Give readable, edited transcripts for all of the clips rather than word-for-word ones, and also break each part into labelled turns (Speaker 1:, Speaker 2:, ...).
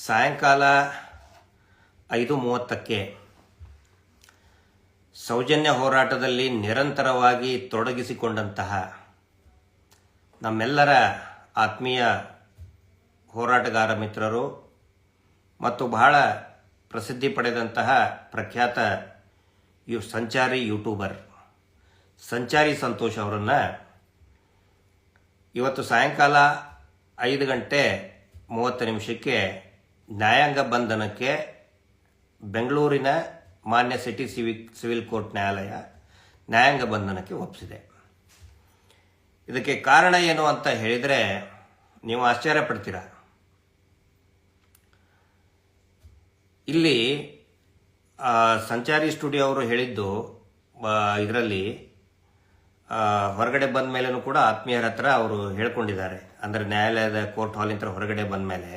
Speaker 1: ಸಾಯಂಕಾಲ 5:30ಕ್ಕೆ ಸೌಜನ್ಯ ಹೋರಾಟದಲ್ಲಿ ನಿರಂತರವಾಗಿ ತೊಡಗಿಸಿಕೊಂಡಂತಹ ನಮ್ಮೆಲ್ಲರ ಆತ್ಮೀಯ ಹೋರಾಟಗಾರ ಮಿತ್ರರು ಮತ್ತು ಬಹಳ ಪ್ರಸಿದ್ಧಿ ಪಡೆದಂತಹ ಪ್ರಖ್ಯಾತ ಸಂಚಾರಿ ಯೂಟ್ಯೂಬರ್ ಸಂಚಾರಿ ಸಂತೋಷ್ ಅವರನ್ನು ಇವತ್ತು ಸಾಯಂಕಾಲ 5:30 ನ್ಯಾಯಾಂಗ ಬಂಧನಕ್ಕೆ ಬೆಂಗಳೂರಿನ ಮಾನ್ಯ ಸಿಟಿ ಸಿವಿಲ್ ಕೋರ್ಟ್ ನ್ಯಾಯಾಲಯ ನ್ಯಾಯಾಂಗ ಬಂಧನಕ್ಕೆ ಒಪ್ಪಿಸಿದೆ. ಇದಕ್ಕೆ ಕಾರಣ ಏನು ಅಂತ ಹೇಳಿದರೆ ನೀವು ಆಶ್ಚರ್ಯ ಪಡ್ತೀರ. ಇಲ್ಲಿ ಸಂಚಾರಿ ಸ್ಟುಡಿಯೋ ಅವರು ಹೇಳಿದ್ದು ಇದರಲ್ಲಿ ಹೊರಗಡೆ ಬಂದ ಮೇಲೂ ಕೂಡ ಆತ್ಮೀಯರ ಹತ್ರ ಅವರು ಹೇಳ್ಕೊಂಡಿದ್ದಾರೆ. ಅಂದರೆ ನ್ಯಾಯಾಲಯದ ಕೋರ್ಟ್ ಹಾಲಿಂದ ಹೊರಗಡೆ ಬಂದ ಮೇಲೆ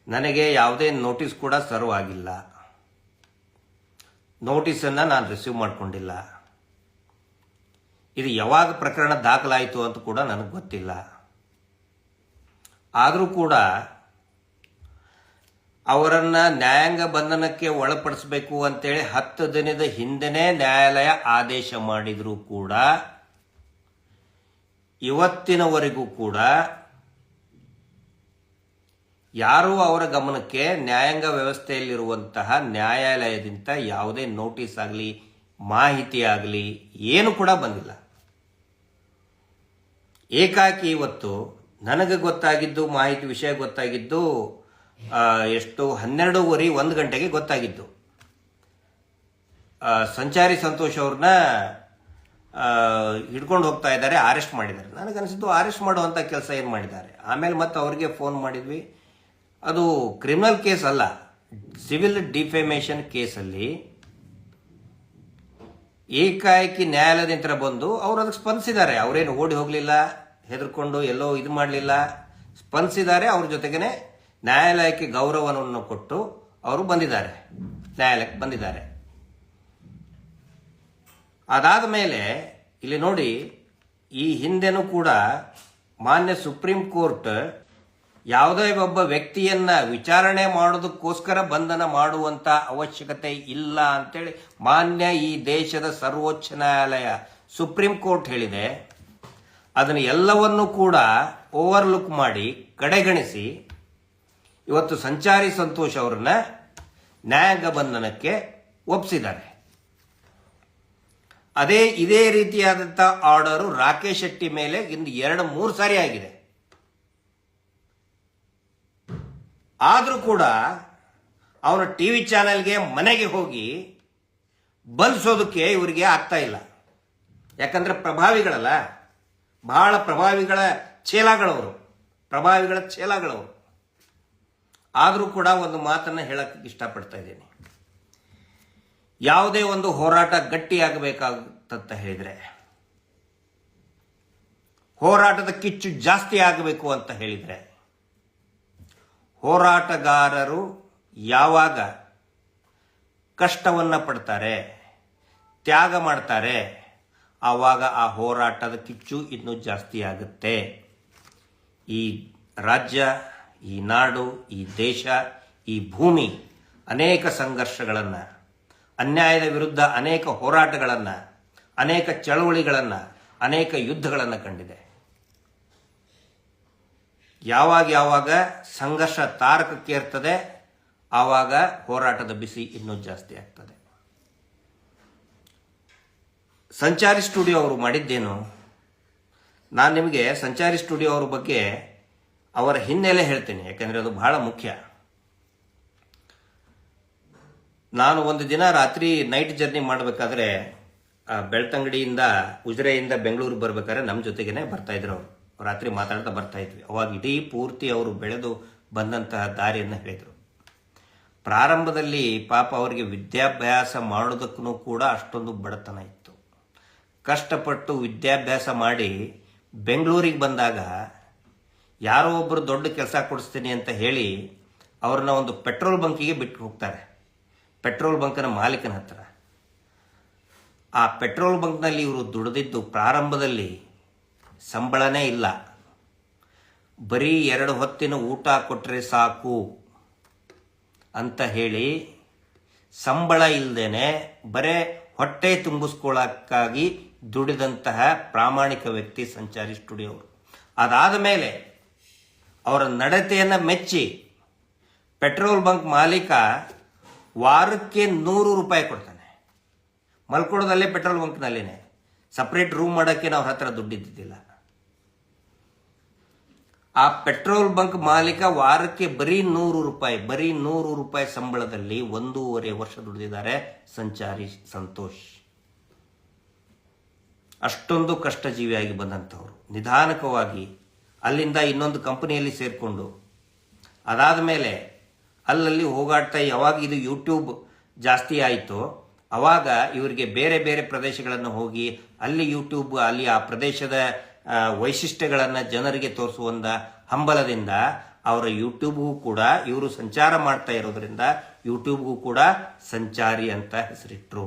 Speaker 1: ನನಗೆ ಯಾವುದೇ ನೋಟಿಸ್ ಕೂಡ ಸರ್ವ್ ಆಗಿಲ್ಲ, ನೋಟಿಸನ್ನು ನಾನು ರಿಸೀವ್ ಮಾಡಿಕೊಂಡಿಲ್ಲ, ಇದು ಯಾವಾಗ ಪ್ರಕರಣ ದಾಖಲಾಯಿತು ಅಂತ ಕೂಡ ನನಗೆ ಗೊತ್ತಿಲ್ಲ. ಆದರೂ ಕೂಡ ಅವರನ್ನು ನ್ಯಾಯಾಂಗ ಬಂಧನಕ್ಕೆ ಒಳಪಡಿಸಬೇಕು ಅಂತೇಳಿ 10 ದಿನದ ಹಿಂದೆನೇ ನ್ಯಾಯಾಲಯ ಆದೇಶ ಮಾಡಿದರೂ ಕೂಡ ಇವತ್ತಿನವರೆಗೂ ಕೂಡ ಯಾರೂ ಅವರ ಗಮನಕ್ಕೆ ನ್ಯಾಯಾಂಗ ವ್ಯವಸ್ಥೆಯಲ್ಲಿರುವಂತಹ ನ್ಯಾಯಾಲಯದಿಂದ ಯಾವುದೇ ನೋಟಿಸ್ ಆಗಲಿ ಮಾಹಿತಿ ಆಗಲಿ ಏನು ಕೂಡ ಬಂದಿಲ್ಲ. ಏಕಾಕಿ ಇವತ್ತು ನನಗೆ ಗೊತ್ತಾಗಿದ್ದು ಮಾಹಿತಿ ವಿಷಯ ಗೊತ್ತಾಗಿದ್ದು ಎಷ್ಟು 12:30 1 ಗಂಟೆಗೆ ಗೊತ್ತಾಗಿದ್ದು. ಸಂಚಾರಿ ಸಂತೋಷ್ ಅವ್ರನ್ನ ಹಿಡ್ಕೊಂಡು ಹೋಗ್ತಾ ಇದ್ದಾರೆ, ಅರೆಸ್ಟ್ ಮಾಡಿದ್ದಾರೆ. ನನಗನ್ಸಿದ್ದು ಅರೆಸ್ಟ್ ಮಾಡುವಂಥ ಕೆಲಸ ಏನು ಮಾಡಿದ್ದಾರೆ. ಆಮೇಲೆ ಮತ್ತೆ ಅವ್ರಿಗೆ ಫೋನ್ ಮಾಡಿದ್ವಿ. ಅದು ಕ್ರಿಮಿನಲ್ ಕೇಸ್ ಅಲ್ಲ, ಸಿವಿಲ್ ಡಿಫೇಮೇಷನ್ ಕೇಸಲ್ಲಿ ಏಕಾಏಕಿ ನ್ಯಾಯಾಲಯದಿಂದ ಬಂದು ಅವರು ಅದಕ್ಕೆ ಸ್ಪಂದಿಸಿದ್ದಾರೆ. ಅವರೇನು ಓಡಿ ಹೋಗಲಿಲ್ಲ, ಹೆದರ್ಕೊಂಡು ಎಲ್ಲೋ ಇದು ಮಾಡಲಿಲ್ಲ, ಸ್ಪಂದಿಸಿದ್ದಾರೆ. ಅವ್ರ ಜೊತೆಗೇನೆ ನ್ಯಾಯಾಲಯಕ್ಕೆ ಗೌರವವನ್ನು ಕೊಟ್ಟು ಅವರು ಬಂದಿದ್ದಾರೆ, ನ್ಯಾಯಾಲಯಕ್ಕೆ ಬಂದಿದ್ದಾರೆ. ಅದಾದ ಮೇಲೆ ಇಲ್ಲಿ ನೋಡಿ, ಈ ಹಿಂದೆನೂ ಕೂಡ ಮಾನ್ಯ ಸುಪ್ರೀಂ ಕೋರ್ಟ್ ಯಾವುದೇ ಒಬ್ಬ ವ್ಯಕ್ತಿಯನ್ನ ವಿಚಾರಣೆ ಮಾಡೋದಕ್ಕೋಸ್ಕರ ಬಂಧನ ಮಾಡುವಂತ ಅವಶ್ಯಕತೆ ಇಲ್ಲ ಅಂತೇಳಿ ಮಾನ್ಯ ಈ ದೇಶದ ಸರ್ವೋಚ್ಚ ನ್ಯಾಯಾಲಯ ಸುಪ್ರೀಂ ಕೋರ್ಟ್ ಹೇಳಿದೆ. ಅದನ್ನು ಎಲ್ಲವನ್ನೂ ಕೂಡ ಓವರ್ಲುಕ್ ಮಾಡಿ ಕಡೆಗಣಿಸಿ ಇವತ್ತು ಸಂಚಾರಿ ಸಂತೋಷ್ ಅವರನ್ನ ನ್ಯಾಯಾಂಗ ಬಂಧನಕ್ಕೆ ಒಪ್ಪಿಸಿದ್ದಾರೆ. ಇದೇ ರೀತಿಯಾದಂಥ ಆರ್ಡರು ರಾಕೇಶ್ ಶೆಟ್ಟಿ ಮೇಲೆ ಇಂದು 2-3 ಸಾರಿ ಆಗಿದೆ. ಆದರೂ ಕೂಡ ಅವರ ಟಿವಿ ಚಾನೆಲ್ಗೆ ಮನೆಗೆ ಹೋಗಿ ಬಲಿಸೋದಕ್ಕೆ ಇವರಿಗೆ ಆಗ್ತಾ ಇಲ್ಲ. ಯಾಕಂದ್ರೆ ಪ್ರಭಾವಿಗಳಲ್ಲ, ಬಹಳ ಪ್ರಭಾವಿಗಳ ಛೇಲಾಗಳವರು. ಆದರೂ ಕೂಡ ಒಂದು ಮಾತನ್ನು ಹೇಳಕ್ಕೆ ಇಷ್ಟಪಡ್ತಾ ಇದ್ದೀನಿ. ಯಾವುದೇ ಒಂದು ಹೋರಾಟ ಗಟ್ಟಿಯಾಗಬೇಕಾಗತ್ತಂತ ಹೇಳಿದರೆ, ಹೋರಾಟದ ಕಿಚ್ಚು ಜಾಸ್ತಿ ಆಗಬೇಕು ಅಂತ ಹೇಳಿದರೆ, ಹೋರಾಟಗಾರರು ಯಾವಾಗ ಕಷ್ಟವನ್ನು ಪಡ್ತಾರೆ, ತ್ಯಾಗ ಮಾಡ್ತಾರೆ, ಆವಾಗ ಆ ಹೋರಾಟದ ಕಿಚ್ಚು ಇನ್ನೂ ಜಾಸ್ತಿ ಆಗುತ್ತೆ. ಈ ರಾಜ್ಯ, ಈ ನಾಡು, ಈ ದೇಶ, ಈ ಭೂಮಿ ಅನೇಕ ಸಂಘರ್ಷಗಳನ್ನು, ಅನ್ಯಾಯದ ವಿರುದ್ಧ ಅನೇಕ ಹೋರಾಟಗಳನ್ನು, ಅನೇಕ ಚಳವಳಿಗಳನ್ನು, ಅನೇಕ ಯುದ್ಧಗಳನ್ನು ಕಂಡಿದೆ. ಯಾವಾಗ ಸಂಘರ್ಷ ತಾರಕಕ್ಕೇರ್ತದೆ, ಆವಾಗ ಹೋರಾಟದ ಬಿಸಿ ಇನ್ನೂ ಜಾಸ್ತಿ ಆಗ್ತದೆ. ಸಂಚಾರಿ ಸ್ಟುಡಿಯೋ ಅವರು ಮಾಡಿದ್ದೇನು? ನಾನು ನಿಮಗೆ ಸಂಚಾರಿ ಸ್ಟುಡಿಯೋ ಅವ್ರ ಬಗ್ಗೆ ಅವರ ಹಿನ್ನೆಲೆ ಹೇಳ್ತೀನಿ, ಯಾಕಂದರೆ ಅದು ಬಹಳ ಮುಖ್ಯ. ನಾನು ಒಂದು ದಿನ ರಾತ್ರಿ ನೈಟ್ ಜರ್ನಿ ಮಾಡಬೇಕಾದ್ರೆ ಬೆಳ್ತಂಗಡಿಯಿಂದ ಉಜಿರೆಯಿಂದ ಬೆಂಗಳೂರಿಗೆ ಬರ್ಬೇಕಾದ್ರೆ ನಮ್ಮ ಜೊತೆಗೇನೆ ಬರ್ತಾ ಇದ್ರು. ಅವರು ರಾತ್ರಿ ಮಾತಾಡ್ತಾ ಬರ್ತಾ ಇದ್ವಿ. ಅವಾಗ ಇಡೀ ಪೂರ್ತಿ ಅವರು ಬೆಳೆದು ಬಂದಂತಹ ದಾರಿಯನ್ನು ಹೇಳಿದರು. ಪ್ರಾರಂಭದಲ್ಲಿ ಪಾಪ ಅವರಿಗೆ ವಿದ್ಯಾಭ್ಯಾಸ ಮಾಡೋದಕ್ಕೂ ಕೂಡ ಅಷ್ಟೊಂದು ಬಡತನ ಇತ್ತು. ಕಷ್ಟಪಟ್ಟು ವಿದ್ಯಾಭ್ಯಾಸ ಮಾಡಿ ಬೆಂಗಳೂರಿಗೆ ಬಂದಾಗ ಯಾರೋ ಒಬ್ಬರು ದೊಡ್ಡ ಕೆಲಸ ಕೊಡಿಸ್ತೀನಿ ಅಂತ ಹೇಳಿ ಅವ್ರನ್ನ ಒಂದು ಪೆಟ್ರೋಲ್ ಬಂಕಿಗೆ ಬಿಟ್ಟು ಹೋಗ್ತಾರೆ, ಪೆಟ್ರೋಲ್ ಬಂಕ್ನ ಮಾಲೀಕನ ಹತ್ರ. ಆ ಪೆಟ್ರೋಲ್ ಬಂಕ್ನಲ್ಲಿ ಇವರು ದುಡಿದಿದ್ದು ಪ್ರಾರಂಭದಲ್ಲಿ ಸಂಬಳನೇ ಇಲ್ಲ, ಬರೀ 2 ಹೊತ್ತಿನ ಊಟ ಕೊಟ್ಟರೆ ಸಾಕು ಅಂತ ಹೇಳಿ ಸಂಬಳ ಇಲ್ಲದೇನೆ ಬರೇ ಹೊಟ್ಟೆ ತುಂಬಿಸ್ಕೊಳ್ಳೋಕ್ಕಾಗಿ ದುಡಿದಂತಹ ಪ್ರಾಮಾಣಿಕ ವ್ಯಕ್ತಿ ಸಂಚಾರಿ ಸ್ಟುಡಿಯೋ ಅವರು. ಅದಾದ ಮೇಲೆ ಅವರ ನಡತೆಯನ್ನು ಮೆಚ್ಚಿ ಪೆಟ್ರೋಲ್ ಬಂಕ್ ಮಾಲೀಕ ವಾರಕ್ಕೆ 100 ರೂಪಾಯಿ ಕೊಡ್ತಾನೆ. ಮಲ್ಕೊಳ್ಳೋದಲ್ಲೇ ಪೆಟ್ರೋಲ್ ಬಂಕ್ನಲ್ಲಿನೇ, ಸಪ್ರೇಟ್ ರೂಮ್ ಮಾಡೋಕ್ಕೆ ನಾವು ಹತ್ರ ದುಡ್ಡಿದ್ದಿದ್ದಿಲ್ಲ. ಆ ಪೆಟ್ರೋಲ್ ಬಂಕ್ ಮಾಲೀಕ ವಾರಕ್ಕೆ ಬರೀ 100 ರೂಪಾಯಿ ಸಂಬಳದಲ್ಲಿ 1.5 ವರ್ಷ ದುಡಿದಿದ್ದಾರೆ ಸಂಚಾರಿ ಸಂತೋಷ್. ಅಷ್ಟೊಂದು ಕಷ್ಟಜೀವಿಯಾಗಿ ಬಂದಂಥವ್ರು ನಿಧಾನಕವಾಗಿ ಅಲ್ಲಿಂದ ಇನ್ನೊಂದು ಕಂಪನಿಯಲ್ಲಿ ಸೇರಿಕೊಂಡು ಅದಾದ ಮೇಲೆ ಅಲ್ಲಲ್ಲಿ ಹೋಗಾಡ್ತಾ, ಯಾವಾಗ ಇದು ಯೂಟ್ಯೂಬ್ ಜಾಸ್ತಿ ಆಯಿತು ಅವಾಗ ಇವರಿಗೆ ಬೇರೆ ಬೇರೆ ಪ್ರದೇಶಗಳನ್ನು ಹೋಗಿ ಅಲ್ಲಿ ಯೂಟ್ಯೂಬ್, ಅಲ್ಲಿ ಆ ಪ್ರದೇಶದ ವೈಶಿಷ್ಟ್ಯಗಳನ್ನು ಜನರಿಗೆ ತೋರಿಸುವಂಥ ಹಂಬಲದಿಂದ ಅವರ ಯೂಟ್ಯೂಬ್ಗೂ ಕೂಡ ಇವರು ಸಂಚಾರ ಮಾಡ್ತಾ ಇರೋದ್ರಿಂದ ಯೂಟ್ಯೂಬ್ಗೂ ಕೂಡ ಸಂಚಾರಿ ಅಂತ ಹೆಸರಿಟ್ರು.